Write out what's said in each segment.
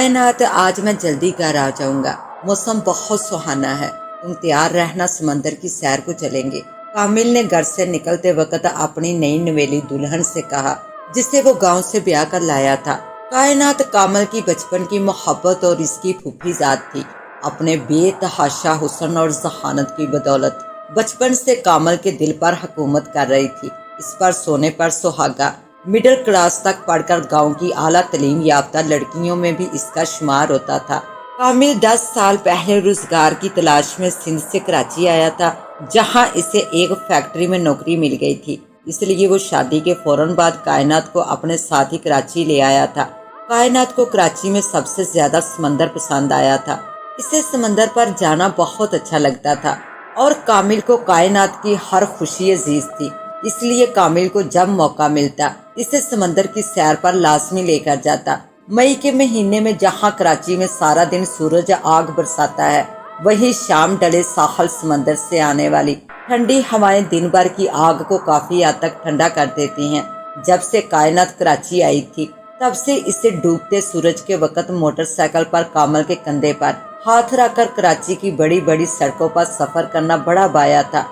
کائنات آج میں جلدی گھر آ جاؤں گا، موسم بہت سہانا ہے، تم تیار رہنا، سمندر کی سیر کو چلیں گے۔ کامل نے گھر سے نکلتے وقت اپنی نئی نویلی دلہن سے کہا جسے وہ گاؤں سے بیاہ کر لایا تھا۔ کائنات کامل کی بچپن کی محبت اور اس کی پھوپھی ذات تھی۔ اپنے بے تحاشا حسن اور ذہانت کی بدولت بچپن سے کامل کے دل پر حکومت کر رہی تھی۔ اس پر سونے پر سہاگا۔ مڈل کلاس تک پڑھ کر گاؤں کی اعلیٰ تعلیم یافتہ لڑکیوں میں بھی اس کا شمار ہوتا تھا۔ کامل 10 سال پہلے روزگار کی تلاش میں سندھ سے کراچی آیا تھا، جہاں اسے ایک فیکٹری میں نوکری مل گئی تھی، اس لیے وہ شادی کے فوراً بعد کائنات کو اپنے ساتھ ہی کراچی لے آیا تھا۔ کائنات کو کراچی میں سب سے زیادہ سمندر پسند آیا تھا، اسے سمندر پر جانا بہت اچھا لگتا تھا، اور کامل کو کائنات کی ہر خوشی عزیز تھی، اس لیے کامل کو جب موقع ملتا اسے سمندر کی سیر پر لازمی لے کر جاتا۔ مئی کے مہینے میں جہاں کراچی میں سارا دن سورج آگ برساتا ہے، وہیں شام ڈلے ساحل سمندر سے آنے والی ٹھنڈی ہوائیں دن بھر کی آگ کو کافی حد تک ٹھنڈا کر دیتی ہیں۔ جب سے کائنات کراچی آئی تھی تب سے اسے ڈوبتے سورج کے وقت موٹر سائیکل پر کامل کے کندھے پر ہاتھ رکھ کر کراچی کی بڑی بڑی سڑکوں پر سفر کرنا بڑا بایا تھا۔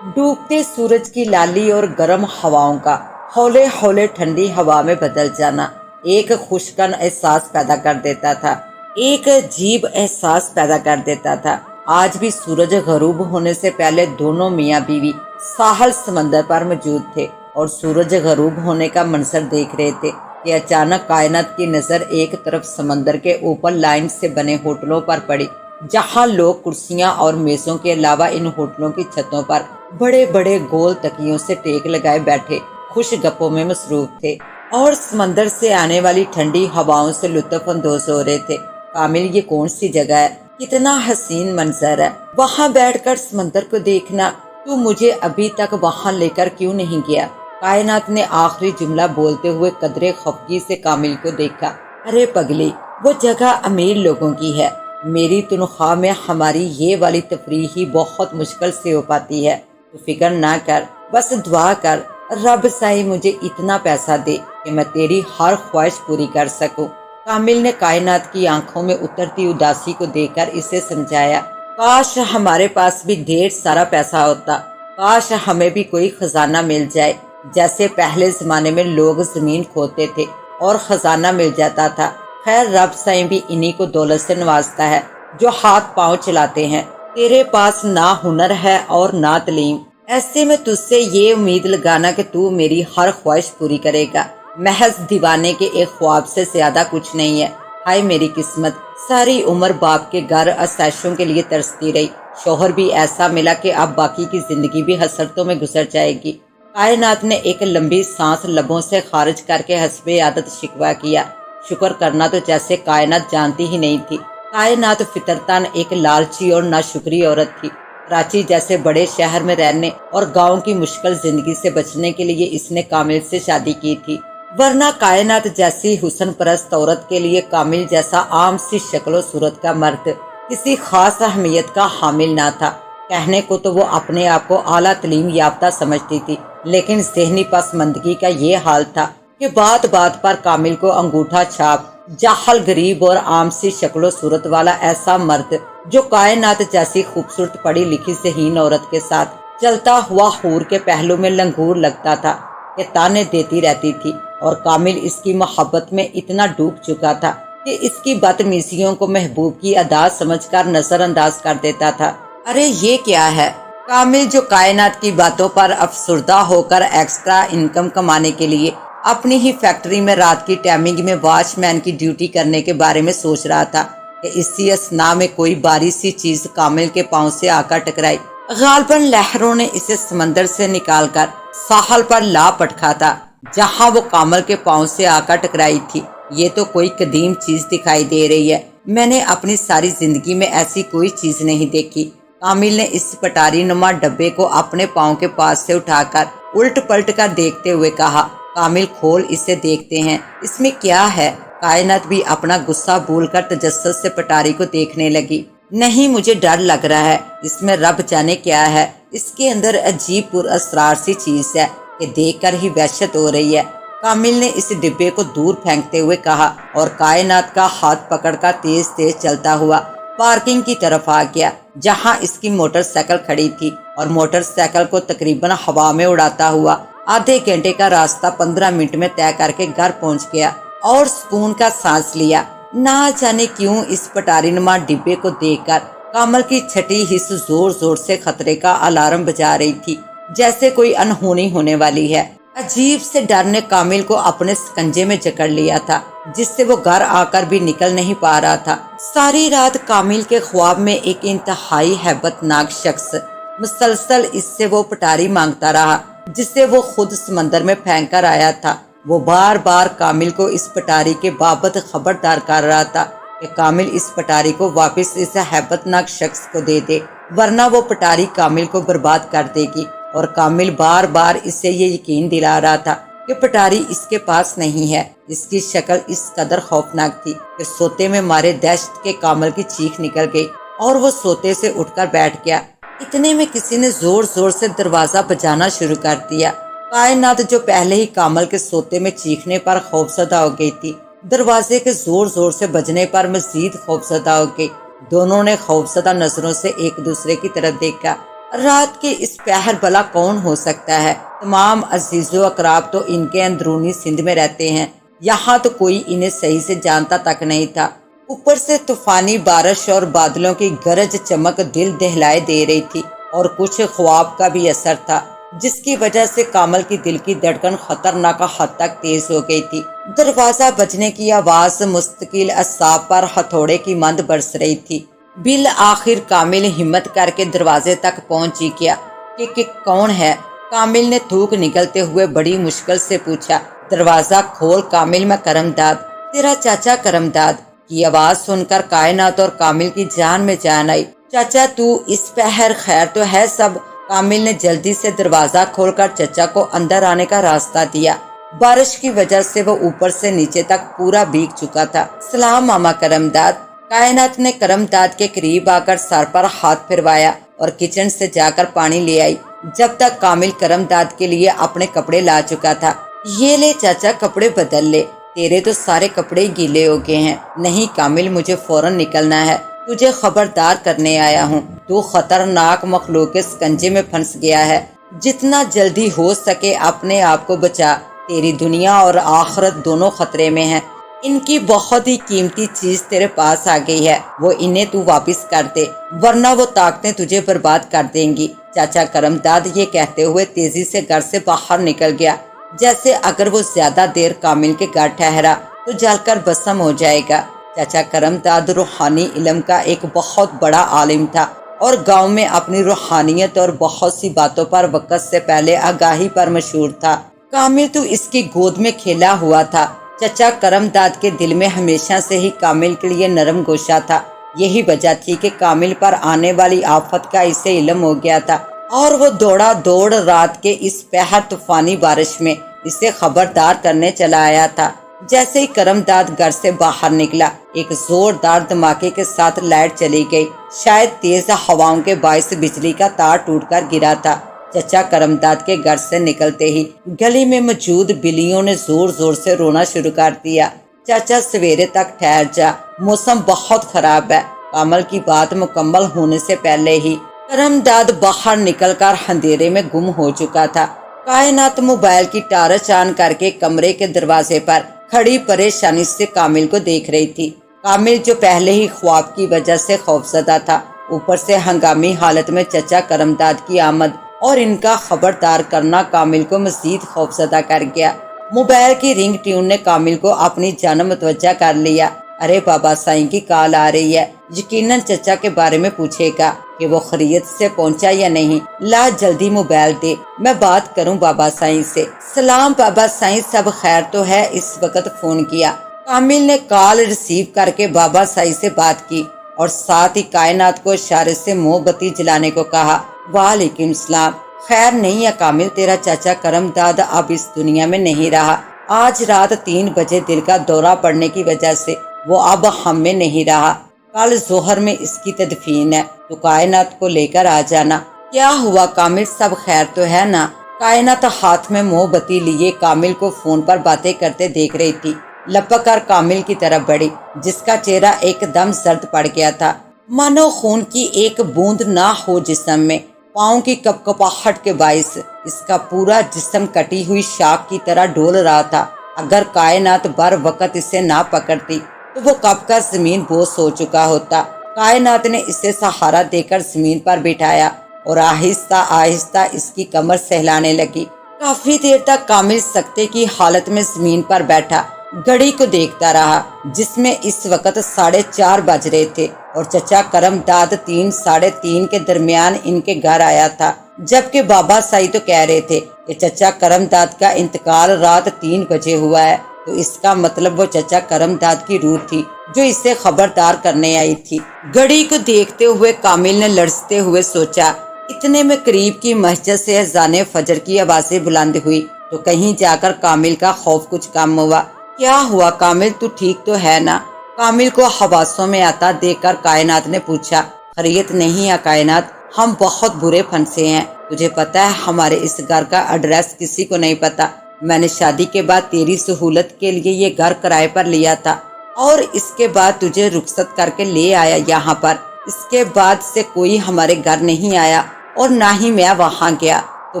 ڈوبتے سورج کی لالی اور گرم ہواؤں کا ہولے ہولے ٹھنڈی ہوا میں بدل جانا ایک خوشکن احساس پیدا کر دیتا تھا، ایک عجیب احساس پیدا کر دیتا تھا۔ آج بھی سورج غروب ہونے سے پہلے دونوں میاں بیوی ساحل سمندر پر موجود تھے اور سورج غروب ہونے کا منظر دیکھ رہے تھے کہ اچانک کائنات کی نظر ایک طرف سمندر کے اوپر لائن سے بنے ہوٹلوں پر پڑی، جہاں لوگ کرسیاں اور میزوں کے علاوہ ان ہوٹلوں کی چھتوں پر بڑے بڑے گول تکیوں سے ٹیک لگائے بیٹھے خوش گپوں میں مصروف تھے اور سمندر سے آنے والی ٹھنڈی ہواؤں سے لطف اندوز ہو رہے تھے۔ کامل، یہ کون سی جگہ ہے؟ کتنا حسین منظر ہے، وہاں بیٹھ کر سمندر کو دیکھنا، تو مجھے ابھی تک وہاں لے کر کیوں نہیں گیا؟ کائنات نے آخری جملہ بولتے ہوئے قدرے خفگی سے کامل کو دیکھا۔ ارے پگلی، وہ جگہ امیر لوگوں کی ہے، میری تنخواہ میں ہماری یہ والی تفریح ہی بہت مشکل سے ہو پاتی ہے، تو فکر نہ کر، بس دعا کر رب سائیں مجھے اتنا پیسہ دے کہ میں تیری ہر خواہش پوری کر سکوں۔ کامل نے کائنات کی آنکھوں میں اترتی اداسی کو دیکھ کر اسے سمجھایا، کاش ہمارے پاس بھی ڈھیر سارا پیسہ ہوتا، کاش ہمیں بھی کوئی خزانہ مل جائے، جیسے پہلے زمانے میں لوگ زمین کھودتے تھے اور خزانہ مل جاتا تھا۔ خیر، رب سائیں بھی انہی کو دولت سے نوازتا ہے جو ہاتھ پاؤں چلاتے ہیں۔ تیرے پاس نہ ہنر ہے اور نہ تعلیم، ایسے میں تجھ سے یہ امید لگانا کہ تو میری ہر خواہش پوری کرے گا، محض دیوانے کے ایک خواب سے زیادہ کچھ نہیں ہے۔ ہائے میری قسمت، ساری عمر باپ کے گھر آسائشوں کے لیے ترستی رہی، شوہر بھی ایسا ملا کہ اب باقی کی زندگی بھی حسرتوں میں گزر جائے گی۔ کائنات نے ایک لمبی سانس لبوں سے خارج کر کے حسب عادت شکوہ کیا۔ شکر کرنا تو جیسے کائنات جانتی ہی نہیں تھی۔ کائنات فطرتاً ایک لالچی اور ناشکری عورت تھی۔ کراچی جیسے بڑے شہر میں رہنے اور گاؤں کی مشکل زندگی سے بچنے کے لیے اس نے کامل سے شادی کی تھی، ورنہ کائنات جیسی حسن پرست عورت کے لیے کامل جیسا عام سی شکل و صورت کا مرد کسی خاص اہمیت کا حامل نہ تھا۔ کہنے کو تو وہ اپنے آپ کو اعلیٰ تعلیم یافتہ سمجھتی تھی، لیکن ذہنی پسماندگی کا یہ حال تھا کہ بات بات پر کامل کو انگوٹھا چھاپ جاہل غریب اور عام سی شکل و صورت والا ایسا مرد جو کائنات جیسی خوبصورت پڑھی لکھی ذہین عورت کے ساتھ چلتا ہوا حور کے پہلو میں لنگور لگتا تھا کہ تانے دیتی رہتی تھی، اور کامل اس کی محبت میں اتنا ڈوب چکا تھا کہ اس کی بدتمیزیوں کو محبوب کی ادا سمجھ کر نظر انداز کر دیتا تھا۔ ارے یہ کیا ہے؟ کامل جو کائنات کی باتوں پر افسردہ ہو کر ایکسٹرا انکم کمانے کے لیے اپنی ہی فیکٹری میں رات کی ٹائمنگ میں واچ مین کی ڈیوٹی کرنے کے بارے میں سوچ رہا تھا کہ اسی اثنا میں کوئی باری سی چیز کامل کے پاؤں سے آ کر ٹکرائی۔ غالباً لہروں نے اسے سمندر سے نکال کر ساحل پر لا پٹکا تھا جہاں وہ کامل کے پاؤں سے آ کر ٹکرائی تھی۔ یہ تو کوئی قدیم چیز دکھائی دے رہی ہے، میں نے اپنی ساری زندگی میں ایسی کوئی چیز نہیں دیکھی۔ کامل نے اس پٹاری نما ڈبے کو اپنے پاؤں کے پاس سے اٹھا کر الٹ پلٹ کر دیکھتے ہوئے کہا، کامل کھول اسے دیکھتے ہیں، اس میں کیا ہے؟ کائنات بھی اپنا غصہ بھول کر تجسس سے پٹاری کو دیکھنے لگی۔ نہیں، مجھے ڈر لگ رہا ہے، اس میں رب جانے کیا ہے، اس کے اندر عجیب پر اسرار سی چیز ہے کہ دیکھ کر ہی وحشت ہو رہی ہے۔ کامل نے اس ڈبے کو دور پھینکتے ہوئے کہا اور کائنات کا ہاتھ پکڑ کر تیز تیز چلتا ہوا پارکنگ کی طرف آ گیا، جہاں اس کی موٹر سائیکل کھڑی تھی، اور موٹر سائیکل کو تقریباً ہوا میں اڑاتا ہوا آدھے گھنٹے کا راستہ 15 منٹ میں طے کر کے گھر پہنچ گیا اور سکون کا سانس لیا۔ نہ جانے کیوں اس پٹاری نما ڈبے کو دیکھ کر کامل کی چھٹی حص زور زور سے خطرے کا الارم بجا رہی تھی، جیسے کوئی انہونی ہونے والی ہے۔ عجیب سے ڈر نے کامل کو اپنے سکنجے میں جکڑ لیا تھا، جس سے وہ گھر آ کر بھی نکل نہیں پا رہا تھا۔ ساری رات کامل کے خواب میں ایک انتہائی عبرتناک شخص مسلسل اس سے وہ پٹاری مانگتا رہا، جس سے وہ خود سمندر میں پھینک کر آیا تھا۔ وہ بار بار کامل کو اس پٹاری کے بابت خبردار کر رہا تھا کہ کامل اس پٹاری کو واپس اس عبرتناک شخص کو دے دے، ورنہ وہ پٹاری کامل کو برباد کر دے گی۔ اور کامل بار بار اسے یہ یقین دلا رہا تھا کہ پٹاری اس کے پاس نہیں ہے۔ اس کی شکل اس قدر خوفناک تھی کہ سوتے میں مارے دہشت کے کامل کی چیخ نکل گئی اور وہ سوتے سے اٹھ کر بیٹھ گیا۔ اتنے میں کسی نے زور زور سے دروازہ بجانا شروع کر دیا۔ کائنات جو پہلے ہی کامل کے سوتے میں چیخنے پر خوفزدہ ہو گئی تھی، دروازے کے زور زور سے بجنے پر مزید خوفزدہ ہو گئی۔ دونوں نے خوفزدہ نظروں سے ایک دوسرے کی طرف دیکھا۔ رات کے اس پہر بلا کون ہو سکتا ہے؟ تمام عزیز و اقراب تو ان کے اندرونی سندھ میں رہتے ہیں، یہاں تو کوئی انہیں صحیح سے جانتا تک نہیں تھا۔ اوپر سے طوفانی بارش اور بادلوں کی گرج چمک دل دہلائے دے رہی تھی، اور کچھ خواب کا بھی اثر تھا، جس کی وجہ سے کامل کی دل کی دھڑکن خطرناک حد تک تیز ہو گئی تھی۔ دروازہ بجنے کی آواز مستقل اعصاب پر ہتھوڑے کی مانند برس رہی تھی۔ بالآخر کامل ہمت کر کے دروازے تک پہنچ ہی گیا کہ کون ہے؟ کامل نے تھوک نکلتے ہوئے بڑی مشکل سے پوچھا۔ دروازہ کھول کامل، میں کرمداد، تیرا چاچا کرمداد کی آواز سن کر کائنات اور کامل کی جان میں جان آئی۔ چاچا تو اس پہر خیر تو ہے سب؟ کامل نے جلدی سے دروازہ کھول کر چچا کو اندر آنے کا راستہ دیا۔ بارش کی وجہ سے وہ اوپر سے نیچے تک پورا بھیگ چکا تھا۔ سلام ماما کرمداد۔ کائنات نے کرمداد کے قریب آ کر سر پر ہاتھ پھروایا اور کچن سے جا کر پانی لے آئی، جب تک کامل کرمداد کے لیے اپنے کپڑے لا چکا تھا۔ یہ لے چاچا، کپڑے بدل لے، تیرے تو سارے کپڑے گیلے ہو گئے ہیں۔ نہیں کامل، مجھے فوراً نکلنا ہے، تجھے خبردار کرنے آیا ہوں، تو خطرناک مخلوق کے سکنجے میں پھنس گیا ہے۔ جتنا جلدی ہو سکے اپنے آپ کو بچا، تیری دنیا اور آخرت دونوں خطرے میں ہیں۔ ان کی بہت ہی قیمتی چیز تیرے پاس آ گئی ہے، وہ انہیں تو واپس کر دے، ورنہ وہ طاقتیں تجھے برباد کر دیں گی۔ چاچا کرمداد یہ کہتے ہوئے تیزی سے گھر سے باہر نکل گیا، جیسے اگر وہ زیادہ دیر کامل کے گھر ٹھہرا تو جل کر بھسم ہو جائے گا۔ چاچا کرمداد روحانی علم کا ایک بہت بڑا عالم تھا، اور گاؤں میں اپنی روحانیت اور بہت سی باتوں پر وقت سے پہلے آگاہی پر مشہور تھا۔ کامل تو اس کی گود میں کھیلا ہوا تھا۔ چچا کرمداد کے دل میں ہمیشہ سے ہی کامل کے لیے نرم گوشہ تھا۔ یہی وجہ تھی کہ کامل پر آنے والی آفت کا اسے علم ہو گیا تھا، اور وہ دوڑا دوڑ رات کے اس پہر طوفانی بارش میں اسے خبردار کرنے چلا آیا تھا۔ جیسے ہی کرمداد گھر سے باہر نکلا، ایک زوردار دھماکے کے ساتھ لائٹ چلی گئی، شاید تیز ہواؤں کے باعث بجلی کا تار ٹوٹ کر گرا تھا۔ چچا کرمداد کے گھر سے نکلتے ہی گلی میں موجود بلیوں نے زور زور سے رونا شروع کر دیا۔ چاچا سویرے تک ٹھہر جا، موسم بہت خراب ہے۔ کامل کی بات مکمل ہونے سے پہلے ہی کرمداد باہر نکل کر اندھیرے میں گم ہو چکا تھا۔ کائنات موبائل کی ٹارچ آن کر کے کمرے کے دروازے پر کھڑی پریشانی سے کامل کو دیکھ رہی تھی۔ کامل جو پہلے ہی خواب کی وجہ سے خوفزدہ تھا، اوپر سے ہنگامی حالت میں چچا کرمداد کی آمد اور ان کا خبردار کرنا کامل کو مزید خوفزدہ کر گیا۔ موبائل کی رنگ ٹیون نے کامل کو اپنی جانب متوجہ کر لیا۔ ارے بابا سائیں کی کال آ رہی ہے، یقیناً چچا کے بارے میں پوچھے گا کہ وہ خیریت سے پہنچا یا نہیں۔ لا جلدی موبائل دے، میں بات کروں بابا سائیں سے۔ سلام بابا سائیں، سب خیر تو ہے؟ اس وقت فون کیا۔ کامل نے کال ریسیو کر کے بابا سائیں سے بات کی اور ساتھ ہی کائنات کو اشارے سے موم بتی جلانے کو کہا۔ وعلیکم السلام۔ خیر نہیں ہے کامل، تیرا چاچا کرمداد اب اس دنیا میں نہیں رہا۔ آج رات 3 بجے دل کا دورہ پڑنے کی وجہ سے وہ اب ہم میں نہیں رہا۔ کل ظہر میں اس کی تدفین ہے، تو کائنات کو لے کر آ جانا۔ کیا ہوا کامل، سب خیر تو ہے نا؟ کائنات ہاتھ میں موم بتی لیے کامل کو فون پر باتیں کرتے دیکھ رہی تھی۔ لپک کر کامل کی طرف بڑھی، جس کا چہرہ ایک دم زرد پڑ گیا تھا، مانو خون کی ایک بوند نہ ہو جسم میں۔ پاؤں کی کپکپاہٹ کے باعث اس کا پورا جسم کٹی ہوئی شاخ کی طرح ڈول رہا تھا۔ اگر کائنات بر وقت اسے نہ پکڑتی تو وہ کب کا زمین بوس ہو چکا ہوتا۔ کائنات نے اسے سہارا دے کر زمین پر بٹھایا اور آہستہ آہستہ اس کی کمر سہلانے لگی۔ کافی دیر تک کامل سکتے کی حالت میں زمین پر بیٹھا گھڑی کو دیکھتا رہا، جس میں اس وقت 4:30 بج رہے تھے اور چچا کرم داد 3 ساڑھے 3 کے درمیان ان کے گھر آیا تھا، جبکہ بابا سائی تو کہہ رہے تھے کہ چچا کرم داد کا انتقال رات 3 بجے ہوا ہے۔ تو اس کا مطلب وہ چچا کرم داد کی روح تھی جو اسے خبردار کرنے آئی تھی۔ گھڑی کو دیکھتے ہوئے کامل نے لرزتے ہوئے سوچا، اتنے میں قریب کی مسجد سے اذان فجر کی آوازیں بلند ہوئی تو کہیں جا کر کامل کا خوف کچھ کم ہوا۔ کیا ہوا کامل، تو ٹھیک تو ہے نا؟ کامل کو حواسوں میں آتا دیکھ کر کائنات نے پوچھا۔ خیریت نہیں ہے کائنات، ہم بہت برے پھنسے ہیں۔ تجھے پتا ہے ہمارے اس گھر کا ایڈریس کسی کو نہیں پتا۔ میں نے شادی کے بعد تیری سہولت کے لیے یہ گھر کرائے پر لیا تھا اور اس کے بعد تجھے رخصت کر کے لے آیا یہاں پر۔ اس کے بعد سے کوئی ہمارے گھر نہیں آیا اور نہ ہی میں وہاں گیا۔ تو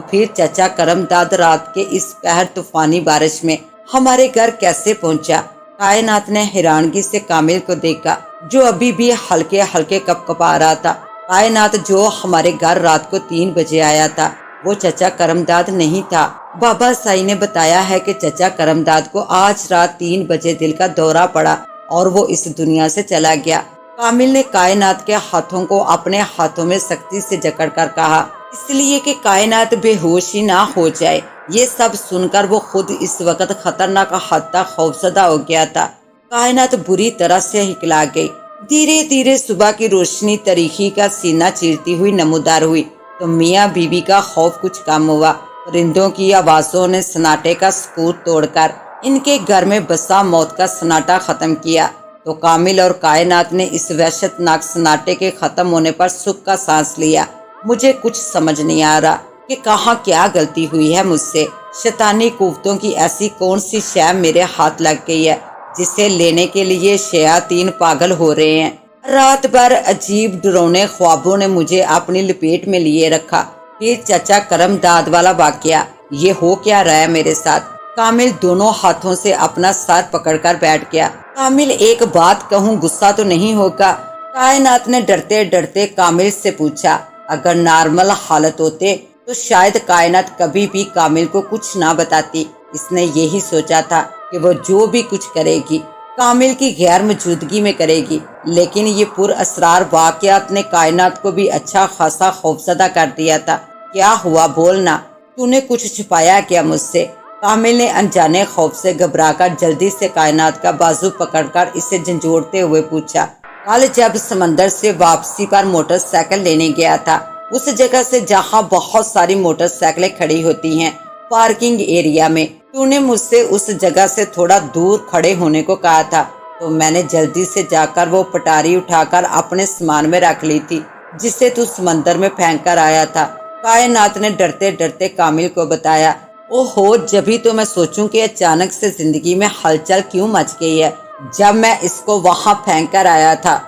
پھر چچا کرم داد رات کے اس قہر طوفانی بارش میں ہمارے گھر کیسے پہنچا؟ کائنات نے حیرانگی سے کامل کو دیکھا جو ابھی بھی ہلکے ہلکے کپکپا رہا تھا۔ کائنات، جو ہمارے گھر رات کو 3 بجے آیا تھا وہ چچا کرم داد نہیں تھا۔ بابا سائی نے بتایا ہے کہ چچا کرم داد کو آج رات 3 بجے دل کا دورہ پڑا اور وہ اس دنیا سے چلا گیا۔ کامل نے کائنات کے ہاتھوں کو اپنے ہاتھوں میں سختی سے جکڑ کر کہا، اس لیے کہ کائنات بے ہوش ہی نہ ہو جائے۔ یہ سب سن کر وہ خود اس وقت خطرناک حد تک خوفزدہ ہو گیا تھا۔ کائنات بری طرح سے ہکلا گئی۔ دھیرے دھیرے صبح کی روشنی تاریکی کا سینہ چیرتی ہوئی نمودار ہوئی تو میاں بیوی کا خوف کچھ کم ہوا۔ پرندوں کی آوازوں نے سناٹے کا سکوت توڑ کر ان کے گھر میں بسا موت کا سناٹا ختم کیا۔ تو کامل اور کائنات نے اس وحشت ناک سناٹے کے ختم ہونے پر سکھ کا سانس لیا۔ مجھے کچھ سمجھ نہیں آ رہا کہ کہاں کیا غلطی ہوئی ہے مجھ سے۔ شیطانی قوتوں کی ایسی کون سی شے میرے ہاتھ لگ گئی ہے جسے لینے کے لیے شیاطین پاگل ہو رہے ہیں۔ رات بھر عجیب ڈرونے خوابوں نے مجھے اپنی لپیٹ میں لیے رکھا۔ پھر چچا کرم داد والا واقعہ، یہ ہو کیا رہا ہے میرے ساتھ؟ کامل دونوں ہاتھوں سے اپنا سر پکڑ کر بیٹھ گیا۔ کامل، ایک بات کہوں، غصہ تو نہیں ہوگا؟ کائنات نے ڈرتے ڈرتے کامل سے پوچھا۔ اگر نارمل حالت ہوتے تو شاید کائنات کبھی بھی کامل کو کچھ نہ بتاتی۔ اس نے یہی سوچا تھا کہ وہ جو بھی کچھ کرے گی کامل کی غیر موجودگی میں کرے گی، لیکن یہ پراسرار واقعات نے کائنات کو بھی اچھا خاصا خوفزدہ کر دیا تھا۔ کیا ہوا، بولنا، تو نے کچھ چھپایا کیا مجھ سے؟ کامل نے انجانے خوف سے گھبرا کر جلدی سے کائنات کا بازو پکڑ کر اسے جھنجھوڑتے ہوئے پوچھا۔ کل جب سمندر سے واپسی پر موٹر سائیکل لینے گیا تھا، اس جگہ سے جہاں بہت ساری موٹر سائیکلیں کھڑی ہوتی ہیں پارکنگ ایریا میں، تو نے مجھ سے اس جگہ سے تھوڑا دور کھڑے ہونے کو کہا تھا، تو میں نے جلدی سے جا کر وہ پٹاری اٹھا کر اپنے سامان میں رکھ لی تھی جسے تو سمندر میں پھینک کر آیا تھا۔ کائنات نے ڈرتے ڈرتے کامل کو بتایا۔ اوہو، جبھی تو میں سوچوں کہ اچانک سے زندگی میں ہلچل کیوں مچ گئی ہے۔ جب میں اس کو وہاں پھینک کر آیا تھا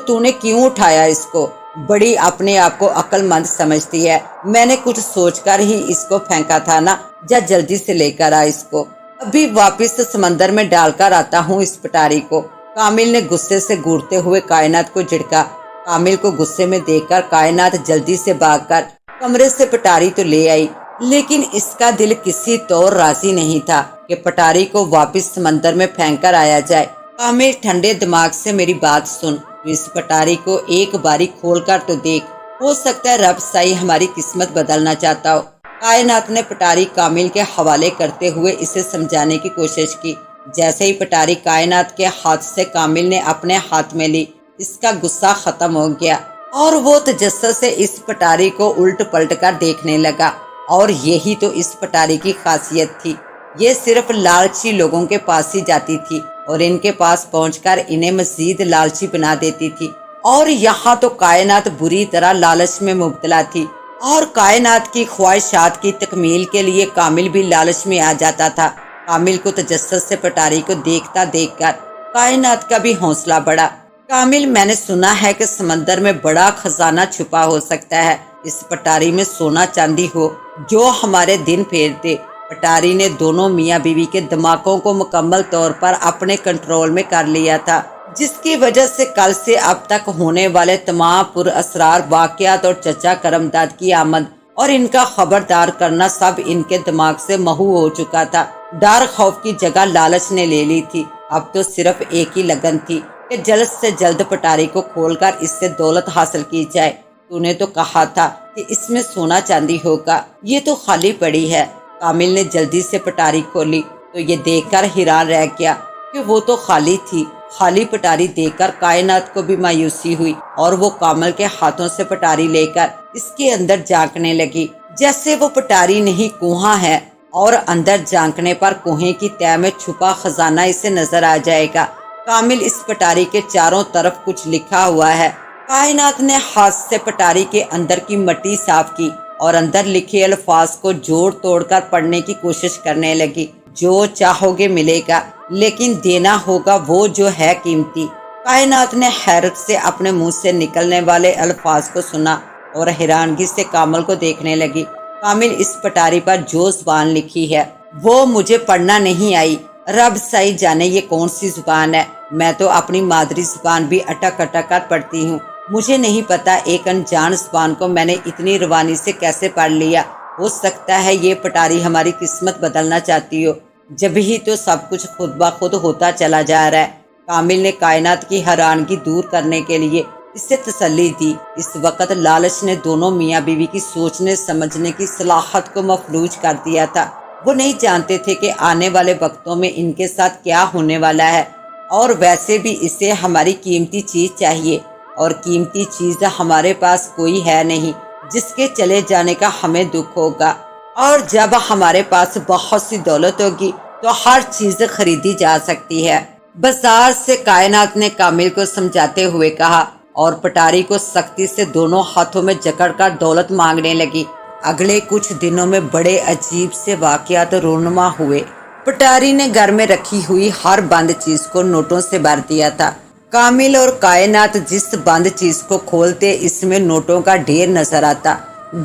تو نے کیوں اٹھایا اس کو؟ بڑی اپنے آپ کو عقل مند سمجھتی ہے۔ میں نے کچھ سوچ کر ہی اس کو پھینکا تھا نا، جا جلدی سے لے کر آ اس کو، ابھی واپس سمندر میں ڈال کر آتا ہوں اس پٹاری کو۔ کامل نے غصے سے گھورتے ہوئے کائنات کو جھڑکا۔ کامل کو غصے میں دیکھ کر کائنات جلدی سے بھاگ کر کمرے سے پٹاری تو لے آئی، لیکن اس کا دل کسی طور راضی نہیں تھا کہ پٹاری کو واپس سمندر میں پھینک کر آیا جائے۔ کامل، ٹھنڈے دماغ سے میری بات سن، تو اس پٹاری کو ایک باری کھول کر تو دیکھ، ہو سکتا ہے رب سائی ہماری قسمت بدلنا چاہتا ہو۔ کائنات نے پٹاری کامل کے حوالے کرتے ہوئے اسے سمجھانے کی کوشش کی۔ جیسے ہی پٹاری کائنات کے ہاتھ سے کامل نے اپنے ہاتھ میں لی، اس کا غصہ ختم ہو گیا اور وہ تجسس سے اس پٹاری کو الٹ پلٹ کر دیکھنے لگا۔ اور یہی تو اس پٹاری کی خاصیت تھی، یہ صرف لالچی لوگوں کے پاس ہی جاتی تھی اور ان کے پاس پہنچ کر انہیں مزید لالچی بنا دیتی تھی۔ اور یہاں تو کائنات بری طرح لالچ میں مبتلا تھی۔ اور کائنات کی خواہشات کی تکمیل کے لیے کامل بھی لالچ میں آ جاتا تھا۔ کامل کو تجسس سے پٹاری کو دیکھتا دیکھ کر کائنات کا بھی حوصلہ بڑھا۔ کامل، میں نے سنا ہے کہ سمندر میں بڑا خزانہ چھپا ہو سکتا ہے، اس پٹاری میں سونا چاندی ہو جو ہمارے دن پھیر دے۔ پٹاری نے دونوں میاں بیوی کے دماغوں کو مکمل طور پر اپنے کنٹرول میں کر لیا تھا، جس کی وجہ سے کل سے اب تک ہونے والے تمام پراسرار واقعات اور چچا کرمداد کی آمد اور ان کا خبردار کرنا سب ان کے دماغ سے محو ہو چکا تھا۔ ڈر خوف کی جگہ لالچ نے لے لی تھی۔ اب تو صرف ایک ہی لگن تھی کہ جلد سے جلد پٹاری کو کھول کر اس سے دولت حاصل کی جائے۔ تو نے تو کہا تھا کہ اس میں سونا چاندی ہوگا، یہ تو خالی پڑی ہے۔ کامل نے جلدی سے پٹاری کھولی تو یہ دیکھ کر حیران رہ گیا کہ وہ تو خالی تھی۔ خالی پٹاری دیکھ کر کائنات کو بھی مایوسی ہوئی اور وہ کامل کے ہاتھوں سے پٹاری لے کر اس کے اندر جھانکنے لگی جیسے وہ پٹاری نہیں کنواں ہے، اور اندر جھانکنے پر کنویں کی تہہ میں چھپا خزانہ اسے نظر آ جائے گا۔ کامل، اس پٹاری کے چاروں طرف کچھ لکھا ہوا ہے۔ کائنات نے ہاتھ سے پٹاری کے اندر کی مٹی صاف کی اور اندر لکھے الفاظ کو جوڑ توڑ کر پڑھنے کی کوشش کرنے لگی۔ جو چاہو گے ملے گا، لیکن دینا ہوگا وہ جو ہے قیمتی۔ کائنات نے حیرت سے اپنے منہ سے نکلنے والے الفاظ کو سنا اور حیرانگی سے کامل کو دیکھنے لگی۔ کامل، اس پٹاری پر جو زبان لکھی ہے وہ مجھے پڑھنا نہیں آئی۔ رب سائی جانے یہ کون سی زبان ہے، میں تو اپنی مادری زبان بھی اٹک اٹک کر پڑھتی ہوں، مجھے نہیں پتا ایک انجان زبان کو میں نے اتنی روانی سے کیسے پڑھ لیا۔ ہو سکتا ہے یہ پٹاری ہماری قسمت بدلنا چاہتی ہو، جب ہی تو سب کچھ خود بخود ہوتا چلا جا رہا ہے۔ کامل نے کائنات کی حیرانگی دور کرنے کے لیے اس سے تسلی دی۔ اس وقت لالچ نے دونوں میاں بیوی کی سوچنے سمجھنے کی صلاحیت کو مفلوج کر دیا تھا۔ وہ نہیں جانتے تھے کہ آنے والے وقتوں میں ان کے ساتھ کیا ہونے والا ہے، اور ویسے بھی اسے ہماری قیمتی چیز چاہیے، اور قیمتی چیز ہمارے پاس کوئی ہے نہیں جس کے چلے جانے کا ہمیں دکھ ہوگا، اور جب ہمارے پاس بہت سی دولت ہوگی تو ہر چیز خریدی جا سکتی ہے۔ بازار سے کائنات نے کامل کو سمجھاتے ہوئے کہا، اور پٹاری کو سختی سے دونوں ہاتھوں میں جکڑ کر دولت مانگنے لگی۔ اگلے کچھ دنوں میں بڑے عجیب سے واقعات رونما ہوئے۔ پٹاری نے گھر میں رکھی ہوئی ہر بند چیز کو نوٹوں سے بھر دیا تھا۔ کامل اور کائنات جس بند چیز کو کھولتے اس میں نوٹوں کا ڈھیر نظر آتا۔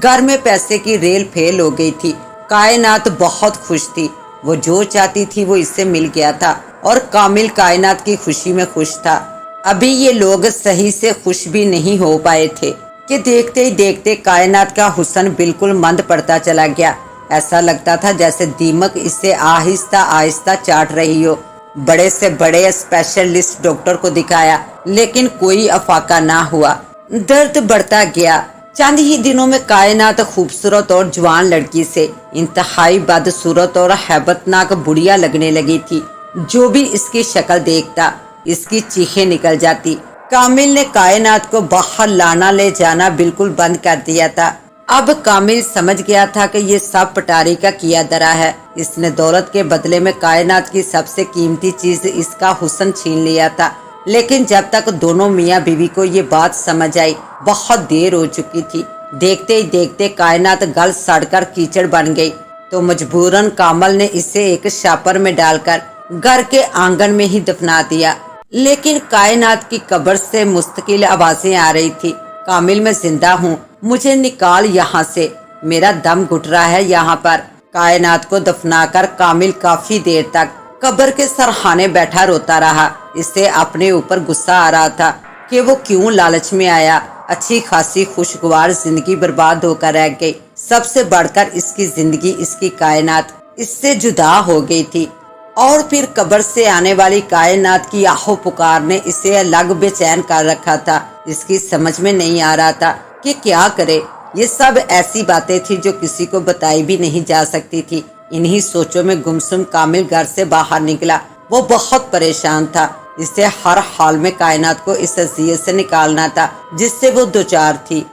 گھر میں پیسے کی ریل پھیل ہو گئی تھی۔ کائنات بہت خوش تھی، وہ جو چاہتی تھی وہ اس سے مل گیا تھا، اور کامل کائنات کی خوشی میں خوش تھا۔ ابھی یہ لوگ صحیح سے خوش بھی نہیں ہو پائے تھے کہ دیکھتے ہی دیکھتے کائنات کا حسن بالکل مند پڑتا چلا گیا۔ ایسا لگتا تھا جیسے دیمک اسے آہستہ آہستہ چاٹ رہی ہو۔ بڑے سے بڑے اسپیشلسٹ ڈاکٹر کو دکھایا لیکن کوئی افاقہ نہ ہوا، درد بڑھتا گیا۔ چند ہی دنوں میں کائنات خوبصورت اور جوان لڑکی سے انتہائی بدصورت اور ہیبتناک بڑھیا لگنے لگی تھی۔ جو بھی اس کی شکل دیکھتا اس کی چیخیں نکل جاتی۔ کامل نے کائنات کو باہر لانا لے جانا بالکل بند کر دیا تھا۔ اب کامل سمجھ گیا تھا کہ یہ سب پٹاری کا کیا درا ہے۔ اس نے دولت کے بدلے میں کائنات کی سب سے قیمتی چیز اس کا حسن چھین لیا تھا، لیکن جب تک دونوں میاں بیوی کو یہ بات سمجھ آئی بہت دیر ہو چکی تھی۔ دیکھتے ہی دیکھتے کائنات گل سڑ کر کیچڑ بن گئی تو مجبوراً کامل نے اسے ایک شاپر میں ڈال کر گھر کے آنگن میں ہی دفنا دیا۔ لیکن کائنات کی قبر سے مستقل آوازیں آ رہی تھی، کامل میں زندہ ہوں، مجھے نکال یہاں سے، میرا دم گھٹ رہا ہے یہاں پر۔ کائنات کو دفنا کر کامل کافی دیر تک قبر کے سرہانے بیٹھا روتا رہا۔ اسے اپنے اوپر غصہ آ رہا تھا کہ وہ کیوں لالچ میں آیا۔ اچھی خاصی خوشگوار زندگی برباد ہو کر رہ گئی۔ سب سے بڑھ کر اس کی زندگی، اس کی کائنات اس سے جدا ہو گئی تھی، اور پھر قبر سے آنے والی کائنات کی آہو پکار نے اسے الگ بے چین کر رکھا تھا۔ اس کی سمجھ میں نہیں آ رہا تھا کہ کیا کرے۔ یہ سب ایسی باتیں تھی جو کسی کو بتائی بھی نہیں جا سکتی تھی۔ انہی سوچوں میں گمسم کامل گھر سے باہر نکلا۔ وہ بہت پریشان تھا، اسے ہر حال میں کائنات کو اس اذیت سے نکالنا تھا جس سے وہ دوچار تھی۔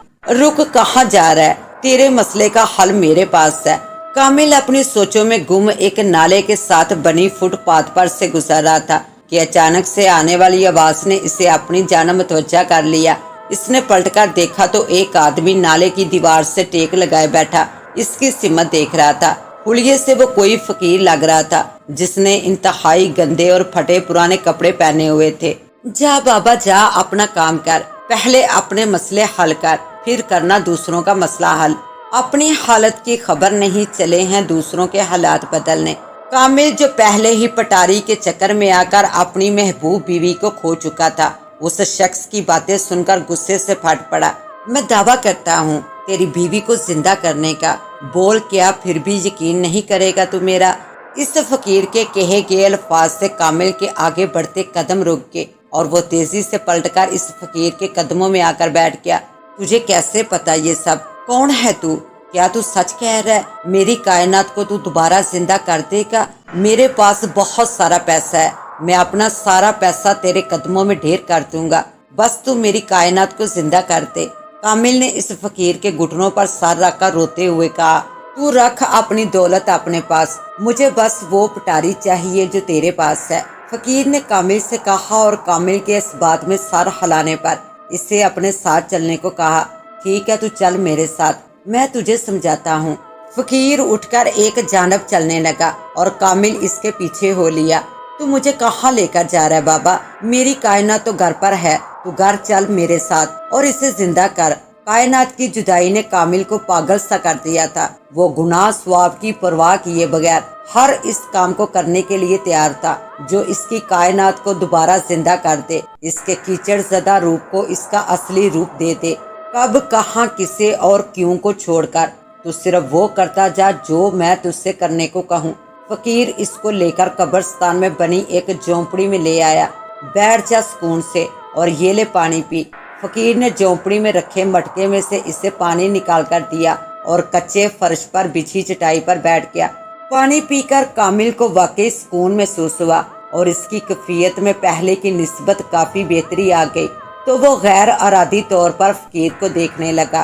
رک، کہاں جا رہا ہے؟ تیرے مسئلے کا حل میرے پاس ہے۔ کامل اپنی سوچوں میں گم ایک نالے کے ساتھ بنی فٹ پاتھ پر سے گزر رہا تھا کہ اچانک سے آنے والی آواز نے اسے اپنی جانب متوجہ کر لیا۔ اس نے پلٹ کر دیکھا تو ایک آدمی نالے کی دیوار سے ٹیک لگائے بیٹھا اس کی سمت دیکھ رہا تھا۔ حلیے سے وہ کوئی فقیر لگ رہا تھا جس نے انتہائی گندے اور پھٹے پرانے کپڑے پہنے ہوئے تھے۔ جا بابا جا، اپنا کام کر، پہلے اپنے مسئلے حل کر، پھر کرنا دوسروں کا مسئلہ حل۔ اپنی حالت کی خبر نہیں، چلے ہیں دوسروں کے حالات بدلنے۔ کامل جو پہلے ہی پٹاری کے چکر میں آ کر اپنی محبوب بیوی کو کھو چکا تھا، اس شخص کی باتیں سن کر غصے سے پھٹ پڑا۔ میں دعویٰ کرتا ہوں تیری بیوی کو زندہ کرنے کا۔ بول کیا پھر بھی یقین نہیں کرے گا تو میرا؟ اس فقیر کے کہے گئے الفاظ سے کامل کے آگے بڑھتے قدم رک گئے اور وہ تیزی سے پلٹ کر اس فقیر کے قدموں میں آ کر بیٹھ گیا۔ تجھے کیسے پتا یہ سب؟ کون ہے تو؟ کیا تو سچ کہہ رہا ہے؟ میری کائنات کو تو دوبارہ زندہ کر دے گا؟ میرے پاس بہت سارا پیسہ ہے، میں اپنا سارا پیسہ تیرے قدموں میں ڈھیر کر دوں گا، بس تو میری کائنات کو زندہ کر دے۔ کامل نے اس فقیر کے گھٹنوں پر سر رکھ کر روتے ہوئے کہا، تو رکھ اپنی دولت اپنے پاس، مجھے بس وہ پٹاری چاہیے جو تیرے پاس ہے۔ فقیر نے کامل سے کہا اور کامل کے اس بات میں سر ہلانے پر اسے اپنے ساتھ چلنے کو کہا۔ ٹھیک ہے تو چل میرے ساتھ، میں تجھے سمجھاتا ہوں۔ فقیر اٹھ کر ایک جانب چلنے لگا اور کامل اس کے پیچھے ہو لیا۔ تو مجھے کہاں لے کر جا رہا ہے بابا؟ میری کائنات تو گھر پر ہے، تو گھر چل میرے ساتھ اور اسے زندہ کر۔ کائنات کی جدائی نے کامل کو پاگل سا کر دیا تھا۔ وہ گناہ ثواب کی پرواہ کیے بغیر ہر اس کام کو کرنے کے لیے تیار تھا جو اس کی کائنات کو دوبارہ زندہ کر دے، اس کے کیچڑ زدہ روپ کو اس کا اصلی روپ دے دے۔ کب، کہاں، کسے اور کیوں کو چھوڑ کر تو صرف وہ کرتا جا جو میں تجھ سے کرنے کو کہوں۔ فقیر اس کو لے کر قبرستان میں بنی ایک جھونپڑی میں لے آیا۔ بیٹھ جا سکون سے اور یہ لے پانی پی۔ فقیر نے جھونپڑی میں رکھے مٹکے میں سے اسے پانی نکال کر دیا اور کچے فرش پر بچھی چٹائی پر بیٹھ گیا۔ پانی پی کر کامل کو واقعی سکون محسوس ہوا اور اس کی کیفیت میں پہلے کی نسبت کافی بہتری آ گئی۔ تو وہ غیر ارادی طور پر فقیر کو دیکھنے لگا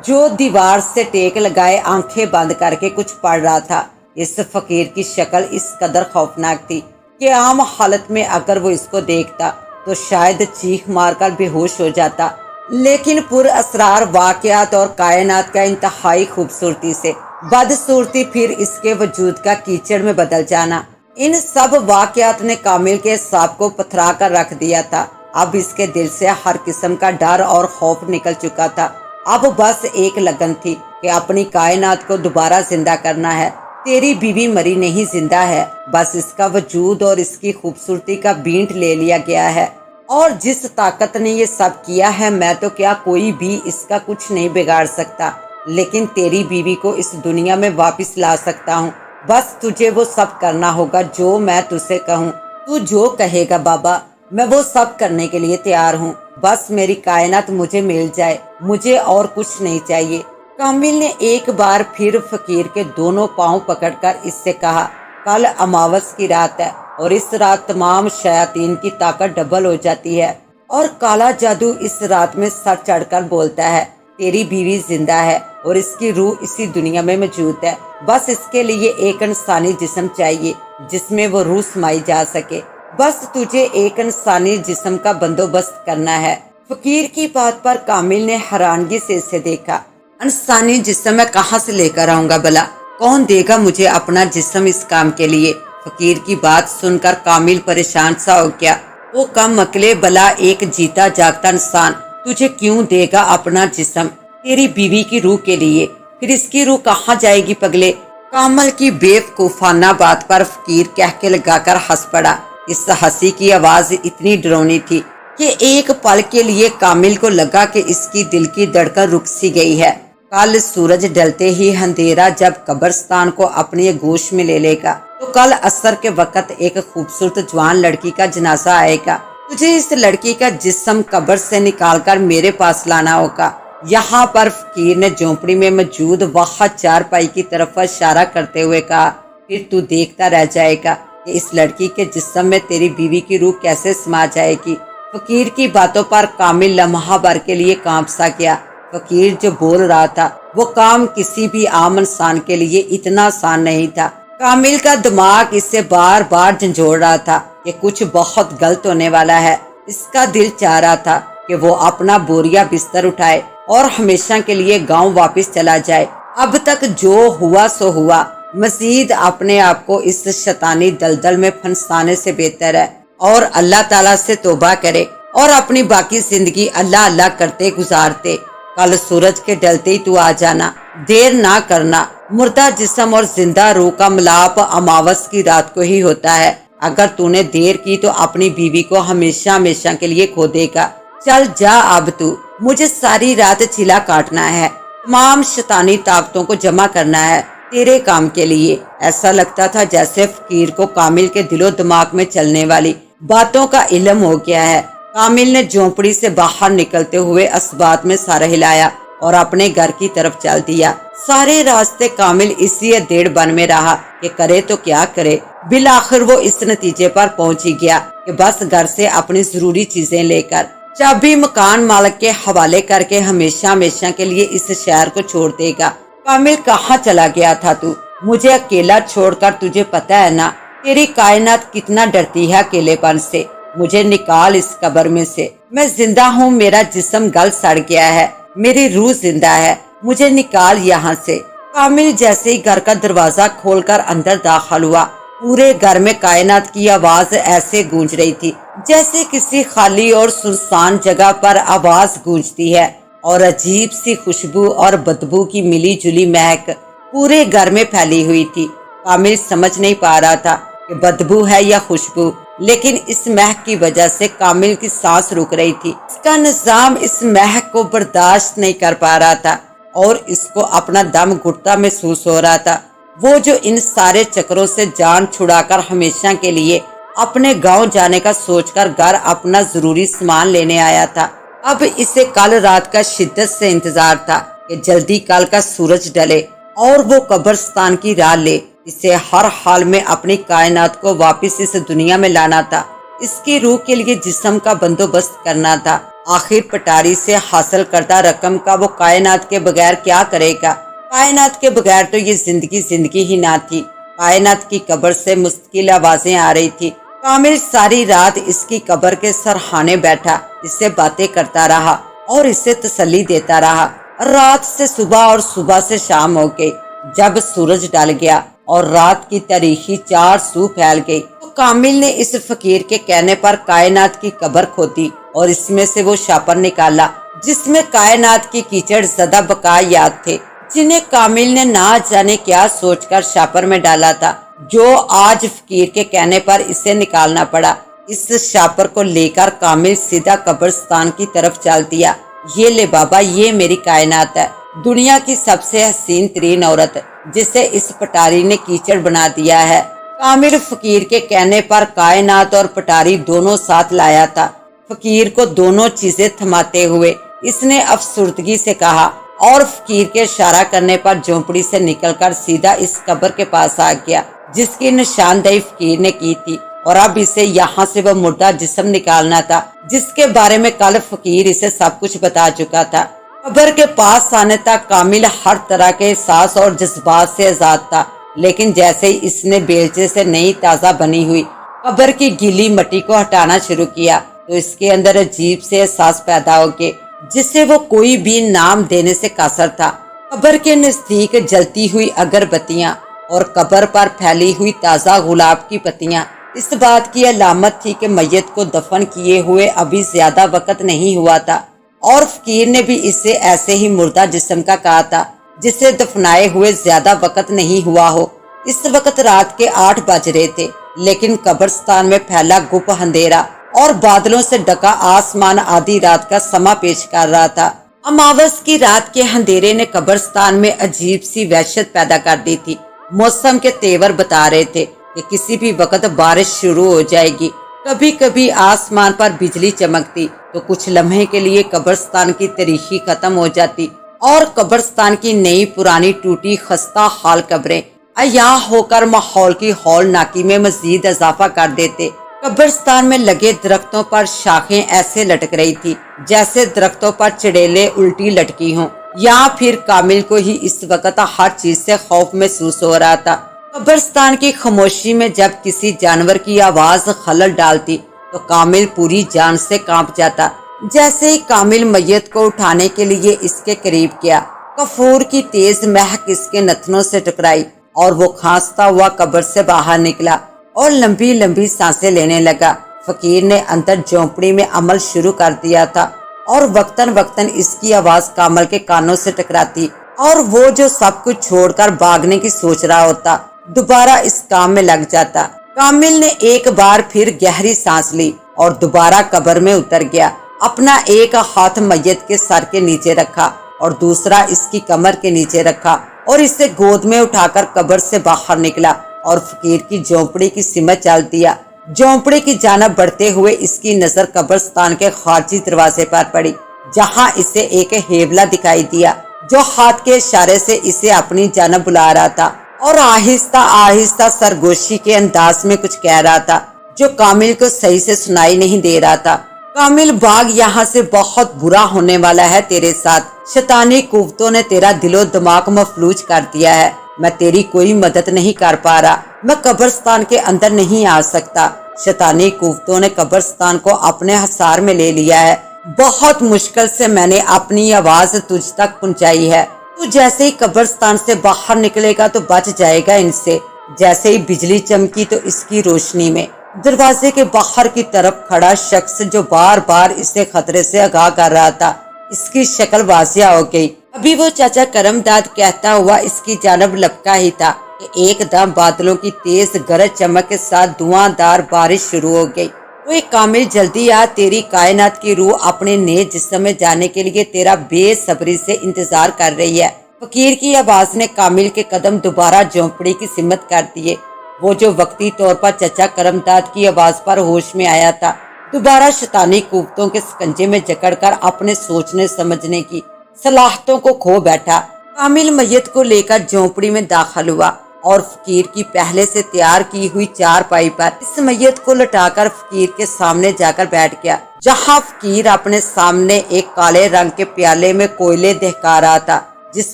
جو دیوار سے ٹیک لگائے آنکھیں بند کر کے کچھ پڑھ رہا تھا۔ اس فقیر کی شکل اس قدر خوفناک تھی کہ عام حالت میں اگر وہ اس کو دیکھتا تو شاید چیخ مار کر بے ہوش ہو جاتا، لیکن پراسرار واقعات اور کائنات کا انتہائی خوبصورتی سے بدصورتی پھر اس کے وجود کا کیچڑ میں بدل جانا، ان سب واقعات نے کامل کے اعصاب کو پتھرا کر رکھ دیا تھا۔ اب اس کے دل سے ہر قسم کا ڈر اور خوف نکل چکا تھا۔ اب بس ایک لگن تھی کہ اپنی کائنات کو دوبارہ زندہ کرنا ہے۔ تیری بیوی مری نہیں، زندہ ہے، بس اس کا وجود اور اس کی خوبصورتی کا بینٹ لے لیا گیا ہے، اور جس طاقت نے یہ سب کیا ہے میں تو کیا کوئی بھی اس کا کچھ نہیں بگاڑ سکتا، لیکن تیری بیوی کو اس دنیا میں واپس لا سکتا ہوں۔ بس تجھے وہ سب کرنا ہوگا جو میں تجھے کہوں۔ تو جو کہے گا بابا، میں وہ سب کرنے کے لیے تیار ہوں، بس میری کائنات مجھے مل جائے، مجھے اور کچھ نہیں چاہیے۔ کامل نے ایک بار پھر فقیر کے دونوں پاؤں پکڑ کر اس سے کہا، کل اماوس کی رات ہے اور اس رات تمام شیاطین کی طاقت ڈبل ہو جاتی ہے اور کالا جادو اس رات میں سر چڑھ کر بولتا ہے۔ تیری بیوی زندہ ہے اور اس کی روح اسی دنیا میں موجود ہے، بس اس کے لیے ایک انسانی جسم چاہیے جس میں وہ روح سمائی جا سکے۔ بس تجھے ایک انسانی جسم کا بندوبست کرنا ہے۔ فقیر کی بات پر کامل نے حیرانگی سے اسے دیکھا۔ انسانی جسم میں کہاں سے لے کر آؤں گا بلا؟ کون دے گا مجھے اپنا جسم اس کام کے لیے؟ فقیر کی بات سن کر کامل پریشان سا ہو گیا۔ وہ کم عقلے بلا، ایک جیتا جاگتا انسان تجھے کیوں دے گا اپنا جسم تیری بیوی کی روح کے لیے؟ پھر اس کی روح کہاں جائے گی پگلے؟ کامل کی بے وقوفانہ بات پر فقیر کہہ کے لگا کر ہنس پڑا۔ اس ہنسی کی آواز اتنی ڈرونی تھی کہ ایک پل کے لیے کامل کو لگا کہ اس کی دل کی دھڑکن رک سی گئی ہے۔ کل سورج ڈلتے ہی اندھیرا جب قبرستان کو اپنی گوش میں لے لے گا تو کل عصر کے وقت ایک خوبصورت جوان لڑکی کا جنازہ آئے گا۔ تجھے اس لڑکی کا جسم قبر سے نکال کر میرے پاس لانا ہوگا۔ یہاں پر فقیر نے جھونپڑی میں موجود وہاں چارپائی کی طرف اشارہ کرتے ہوئے کہا، پھر تو دیکھتا رہ جائے گا کہ اس لڑکی کے جسم میں تیری بیوی کی روح کیسے سما جائے گی۔ فقیر کی باتوں پر کامل لمحہ بھر کے لیے کانپ سا گیا۔ فقیر جو بول رہا تھا وہ کام کسی بھی عام انسان کے لیے اتنا آسان نہیں تھا۔ کامل کا دماغ اسے بار بار جھنجھوڑ رہا تھا کہ کچھ بہت غلط ہونے والا ہے۔ اس کا دل چاہ رہا تھا کہ وہ اپنا بوریا بستر اٹھائے اور ہمیشہ کے لیے گاؤں واپس چلا جائے۔ اب تک جو ہوا سو ہوا، مزید اپنے آپ کو اس شیطانی دلدل میں پھنسانے سے بہتر ہے اور اللہ تعالیٰ سے توبہ کرے اور اپنی باقی زندگی اللہ اللہ کرتے گزارتے۔ کل سورج کے ڈلتے ہی تو آ جانا، دیر نہ کرنا۔ مردہ جسم اور زندہ روح کا ملاپ اماوس کی رات کو ہی ہوتا ہے۔ اگر تو نے دیر کی تو اپنی بیوی کو ہمیشہ ہمیشہ کے لیے کھو دے گا۔ چل جا اب تو، مجھے ساری رات چلا کاٹنا ہے، تمام شیطانی طاقتوں کو جمع کرنا ہے تیرے کام کے لیے۔ ایسا لگتا تھا جیسے فقیر کو کامل کے دل و دماغ میں چلنے والی باتوں کا علم ہو گیا ہے۔ کامل نے جھونپڑی سے باہر نکلتے ہوئے اسبات میں سر ہلایا اور اپنے گھر کی طرف چل دیا۔ سارے راستے کامل اسی ادیڑ بن میں رہا کہ کرے تو کیا کرے۔ بالآخر وہ اس نتیجے پر پہنچ ہی گیا کہ بس گھر سے اپنی ضروری چیزیں لے کر چابی مکان مالک کے حوالے کر کے ہمیشہ ہمیشہ کے لیے اس شہر کو چھوڑ دے گا۔ کامل کہاں چلا گیا تھا تو؟ مجھے اکیلا چھوڑ کر تجھے پتہ ہے نا تیری کائنات کتنا ڈرتی ہے اکیلے پن سے۔ مجھے نکال اس قبر میں سے، میں زندہ ہوں، میرا جسم گل سڑ گیا ہے، میری روح زندہ ہے، مجھے نکال یہاں سے۔ کامل جیسے ہی گھر کا دروازہ کھول کر اندر داخل ہوا، پورے گھر میں کائنات کی آواز ایسے گونج رہی تھی جیسے کسی خالی اور سنسان جگہ پر آواز گونجتی ہے، اور عجیب سی خوشبو اور بدبو کی ملی جلی مہک پورے گھر میں پھیلی ہوئی تھی۔ کامل سمجھ نہیں پا رہا تھا کہ بدبو ہے یا خوشبو، لیکن اس مہک کی وجہ سے کامل کی سانس رک رہی تھی۔ اس کا نظام اس مہک کو برداشت نہیں کر پا رہا تھا اور اس کو اپنا دم گھٹتا محسوس ہو رہا تھا۔ وہ جو ان سارے چکروں سے جان چھڑا کر ہمیشہ کے لیے اپنے گاؤں جانے کا سوچ کر گھر اپنا ضروری سامان لینے آیا تھا، اب اسے کل رات کا شدت سے انتظار تھا کہ جلدی کل کا سورج ڈلے اور وہ قبرستان کی راہ لے۔ اسے ہر حال میں اپنی کائنات کو واپس اس دنیا میں لانا تھا، اس کی روح کے لیے جسم کا بندوبست کرنا تھا۔ آخر پٹاری سے حاصل کردہ رقم کا وہ کائنات کے بغیر کیا کرے گا؟ کائنات کے بغیر تو یہ زندگی زندگی ہی نہ تھی۔ کائنات کی قبر سے مستقل آوازیں آ رہی تھی۔ کامل ساری رات اس کی قبر کے سرحانے بیٹھا، اس سے باتیں کرتا رہا اور اسے تسلی دیتا رہا۔ رات سے صبح اور صبح سے شام ہو گئی۔ جب سورج ڈل گیا اور رات کی تاریکی چار سو پھیل گئی تو کامل نے اس فقیر کے کہنے پر کائنات کی قبر کھودی اور اس میں سے وہ شاپر نکالا جس میں کائنات کی کیچڑ زدہ بقایات تھے، جنہیں کامل نے نہ جانے کیا سوچ کر شاپر میں ڈالا تھا، جو آج فقیر کے کہنے پر اسے نکالنا پڑا۔ اس شاپر کو لے کر کامل سیدھا قبرستان کی طرف چل دیا۔ یہ لے بابا، یہ میری کائنات ہے، دنیا کی سب سے حسین ترین عورت جسے اس پٹاری نے کیچڑ بنا دیا ہے۔ کامل فقیر کے کہنے پر کائنات اور پٹاری دونوں ساتھ لایا تھا۔ فقیر کو دونوں چیزیں تھماتے ہوئے اس نے افسردگی سے کہا اور فقیر کے اشارہ کرنے پر جھونپڑی سے نکل کر سیدھا اس قبر کے پاس آ گیا جس کی نشاندہی فقیر نے کی تھی، اور اب اسے یہاں سے وہ مردہ جسم نکالنا تھا جس کے بارے میں کل فقیر اسے سب کچھ بتا چکا تھا۔ قبر کے پاس آنے تک کامل ہر طرح کے احساس اور جذبات سے آزاد تھا، لیکن جیسے ہی اس نے بیلچے سے نئی تازہ بنی ہوئی قبر کی گیلی مٹی کو ہٹانا شروع کیا تو اس کے اندر عجیب سے احساس پیدا ہو گئے جسے وہ کوئی بھی نام دینے سے قاصر تھا۔ قبر کے نزدیک جلتی ہوئی اگربتیاں اور قبر پر پھیلی ہوئی تازہ گلاب کی پتیاں اس بات کی علامت تھی کہ میت کو دفن کیے ہوئے ابھی زیادہ وقت نہیں ہوا تھا، اور فقیر نے بھی اسے ایسے ہی مردہ جسم کا کہا تھا جسے دفنائے ہوئے زیادہ وقت نہیں ہوا ہو۔ اس وقت رات کے 8 بج رہے تھے، لیکن قبرستان میں پھیلا گپ اندھیرا اور بادلوں سے ڈکا آسمان آدھی رات کا سما پیش کر رہا تھا۔ اماوس کی رات کے اندھیرے نے قبرستان میں عجیب سی وحشت پیدا کر دی تھی۔ موسم کے تیور بتا رہے تھے کہ کسی بھی وقت بارش شروع ہو جائے گی۔ کبھی کبھی آسمان پر بجلی چمکتی تو کچھ لمحے کے لیے قبرستان کی تاریکی ختم ہو جاتی اور قبرستان کی نئی پرانی ٹوٹی خستہ حال قبریں عیاں ہو کر ماحول کی ہولناکی میں مزید اضافہ کر دیتے۔ قبرستان میں لگے درختوں پر شاخیں ایسے لٹک رہی تھی جیسے درختوں پر چڑیلیں الٹی لٹکی ہوں، یا پھر کامل کو ہی اس وقت ہر چیز سے خوف محسوس ہو رہا تھا۔ قبرستان کی خاموشی میں جب کسی جانور کی آواز خلل ڈالتی تو کامل پوری جان سے کانپ جاتا۔ جیسے ہی کامل میت کو اٹھانے کے لیے اس کے قریب گیا، کفور کی تیز مہک اس کے نتنوں سے ٹکرائی اور وہ کھانستا ہوا قبر سے باہر نکلا اور لمبی لمبی سانسیں لینے لگا۔ فقیر نے اندر جھونپڑی میں عمل شروع کر دیا تھا اور وقتاً وقتاً اس کی آواز کامل کے کانوں سے ٹکراتی اور وہ جو سب کچھ چھوڑ کر بھاگنے کی سوچ رہا ہوتا دوبارہ اس کام میں لگ جاتا۔ کامل نے ایک بار پھر گہری سانس لی اور دوبارہ قبر میں اتر گیا۔ اپنا ایک ہاتھ میت کے سر کے نیچے رکھا اور دوسرا اس کی کمر کے نیچے رکھا اور اسے گود میں اٹھا کر قبر سے باہر نکلا اور فقیر کی جھونپڑی کی سمت چل دیا۔ جھونپڑی کی جانب بڑھتے ہوئے اس کی نظر قبرستان کے خارجی دروازے پر پڑی، جہاں اسے ایک ہیبلا دکھائی دیا جو ہاتھ کے اشارے سے اسے اپنی جانب بلا رہا تھا اور آہستہ آہستہ سرگوشی کے انداز میں کچھ کہہ رہا تھا جو کامل کو صحیح سے سنائی نہیں دے رہا تھا۔ کامل بھاگ، یہاں سے بہت برا ہونے والا ہے تیرے ساتھ۔ شیطانی قوتوں نے تیرا دل و دماغ مفلوج کر دیا ہے۔ میں تیری کوئی مدد نہیں کر پا رہا، میں قبرستان کے اندر نہیں آ سکتا۔ شیطانی قوتوں نے قبرستان کو اپنے حصار میں لے لیا ہے۔ بہت مشکل سے میں نے اپنی آواز تجھ تک پہنچائی ہے۔ تو جیسے ہی قبرستان سے باہر نکلے گا تو بچ جائے گا ان سے۔ جیسے ہی بجلی چمکی تو اس کی روشنی میں دروازے کے باہر کی طرف کھڑا شخص جو بار بار اسے خطرے سے آگاہ کر رہا تھا، اس کی شکل واضح ہو گئی۔ ابھی وہ چاچا کرم داد کہتا ہوا اس کی جانب لپکا ہی تھا کہ ایک دم بادلوں کی تیز گرج چمک کے ساتھ دھواں دار بارش شروع ہو گئی۔ وہ کامل جلدی آ، تیری کائنات کی روح اپنے نئے جسم میں جانے کے لیے تیرا بے صبری سے انتظار کر رہی ہے۔ فقیر کی آواز نے کامل کے قدم دوبارہ جھونپڑی کی سمت کر دیے۔ وہ جو وقتی طور پر چچا کرم داد کی آواز پر ہوش میں آیا تھا، دوبارہ شیطانی قوتوں کے سکنجے میں جکڑ کر اپنے سوچنے سمجھنے کی صلاحیتوں کو کھو بیٹھا۔ کامل میت کو لے کر جھونپڑی میں داخل ہوا اور فقیر کی پہلے سے تیار کی ہوئی چارپائی پر اس میت کو لٹا کر فقیر کے سامنے جا کر بیٹھ گیا، جہاں فقیر اپنے سامنے ایک کالے رنگ کے پیالے میں کوئلے دہکا رہا تھا، جس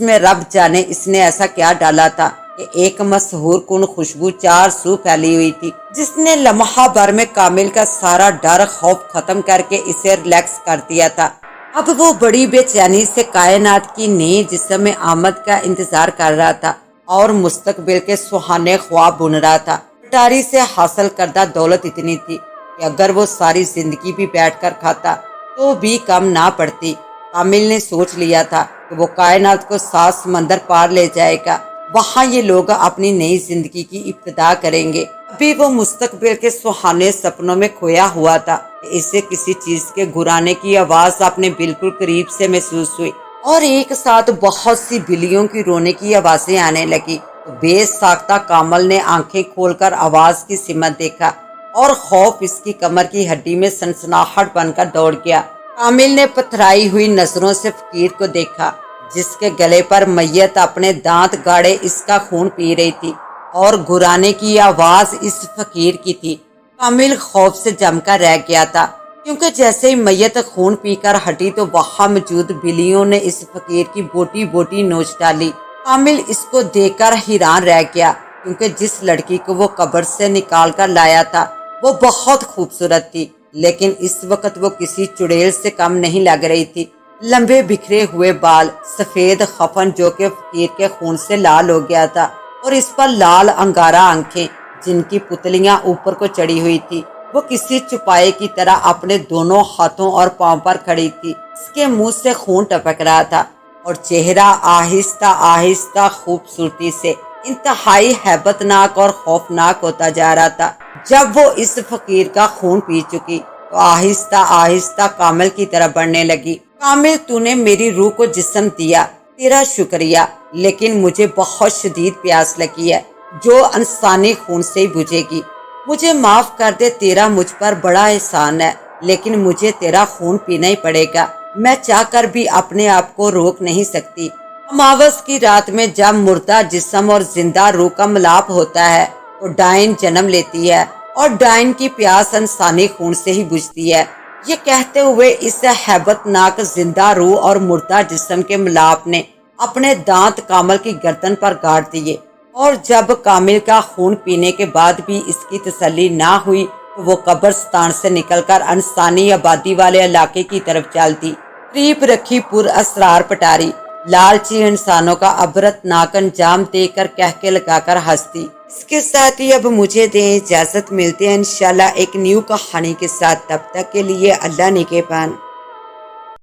میں رب جانے اس نے ایسا کیا ڈالا تھا کہ ایک مسحور کن خوشبو چار سو پھیلی ہوئی تھی، جس نے لمحہ بھر میں کامل کا سارا ڈر خوف ختم کر کے اسے ریلیکس کر دیا تھا۔ اب وہ بڑی بے چینی سے کائنات کی نئی جسم میں آمد کا انتظار کر رہا تھا اور مستقبل کے سہانے خواب بن رہا تھا۔ پٹاری سے حاصل کردہ دولت اتنی تھی کہ اگر وہ ساری زندگی بھی بیٹھ کر کھاتا تو بھی کم نہ پڑتی۔ کامل نے سوچ لیا تھا کہ وہ کائنات کو 7 سمندر پار لے جائے گا، وہاں یہ لوگ اپنی نئی زندگی کی ابتدا کریں گے۔ ابھی وہ مستقبل کے سہانے سپنوں میں کھویا ہوا تھا کہ اسے کسی چیز کے گھرانے کی آواز اپنے بالکل قریب سے محسوس ہوئی اور ایک ساتھ بہت سی بلیوں کی رونے کی آوازیں آنے لگی۔ بے ساختہ کامل نے آنکھیں کھول کر آواز کی سمت دیکھا اور خوف اس کی کمر کی ہڈی میں سنسناہٹ بن کر دوڑ گیا۔ کامل نے پتھرائی ہوئی نظروں سے فقیر کو دیکھا، جس کے گلے پر میت اپنے دانت گاڑے اس کا خون پی رہی تھی اور گھرانے کی آواز اس فقیر کی تھی۔ کامل خوف سے جم کر رہ گیا تھا، کیونکہ جیسے ہی میت خون پی کر ہٹی تو وہاں موجود بلیوں نے اس فقیر کی بوٹی بوٹی نوچ ڈالی۔ کامل اس کو دیکھ کر حیران رہ گیا، کیونکہ جس لڑکی کو وہ قبر سے نکال کر لایا تھا وہ بہت خوبصورت تھی، لیکن اس وقت وہ کسی چڑیل سے کم نہیں لگ رہی تھی۔ لمبے بکھرے ہوئے بال، سفید خفن جو کہ فقیر کے خون سے لال ہو گیا تھا، اور اس پر لال انگارہ آنکھیں جن کی پتلیاں اوپر کو چڑھی ہوئی تھی۔ وہ کسی چپائے کی طرح اپنے دونوں ہاتھوں اور پاؤں پر کھڑی تھی۔ اس کے منہ سے خون ٹپک رہا تھا اور چہرہ آہستہ آہستہ خوبصورتی سے انتہائی ہیبتناک اور خوفناک ہوتا جا رہا تھا۔ جب وہ اس فقیر کا خون پی چکی تو آہستہ آہستہ کامل کی طرف بڑھنے لگی۔ کامل، تو نے میری روح کو جسم دیا، تیرا شکریہ، لیکن مجھے بہت شدید پیاس لگی ہے جو انسانی خون سے ہی بجھے گی۔ مجھے معاف کر دے، تیرا مجھ پر بڑا احسان ہے، لیکن مجھے تیرا خون پینا ہی پڑے گا۔ میں چاہ کر بھی اپنے آپ کو روک نہیں سکتی۔ اماوس کی رات میں جب مردہ جسم اور زندہ روح کا ملاپ ہوتا ہے تو ڈائن جنم لیتی ہے، اور ڈائن کی پیاس انسانی خون سے ہی بجھتی ہے۔ یہ کہتے ہوئے اس ہیبتناک زندہ روح اور مردہ جسم کے ملاپ نے اپنے دانت کامل کی گردن پر گاڑ دیے، اور جب کامل کا خون پینے کے بعد بھی اس کی تسلی نہ ہوئی تو وہ قبرستان سے نکل کر انسانی آبادی والے علاقے کی طرف چلتی۔ قریب رکھی پراسرار پٹاری لالچی انسانوں کا عبرتناک انجام دیکھ کر کہکے لگا کر ہنستی۔ اس کے ساتھ ہی اب مجھے دیں اجازت، ملتے ہیں انشاءاللہ ایک نیو کہانی کے ساتھ، تب تک کے لیے اللہ نگہبان۔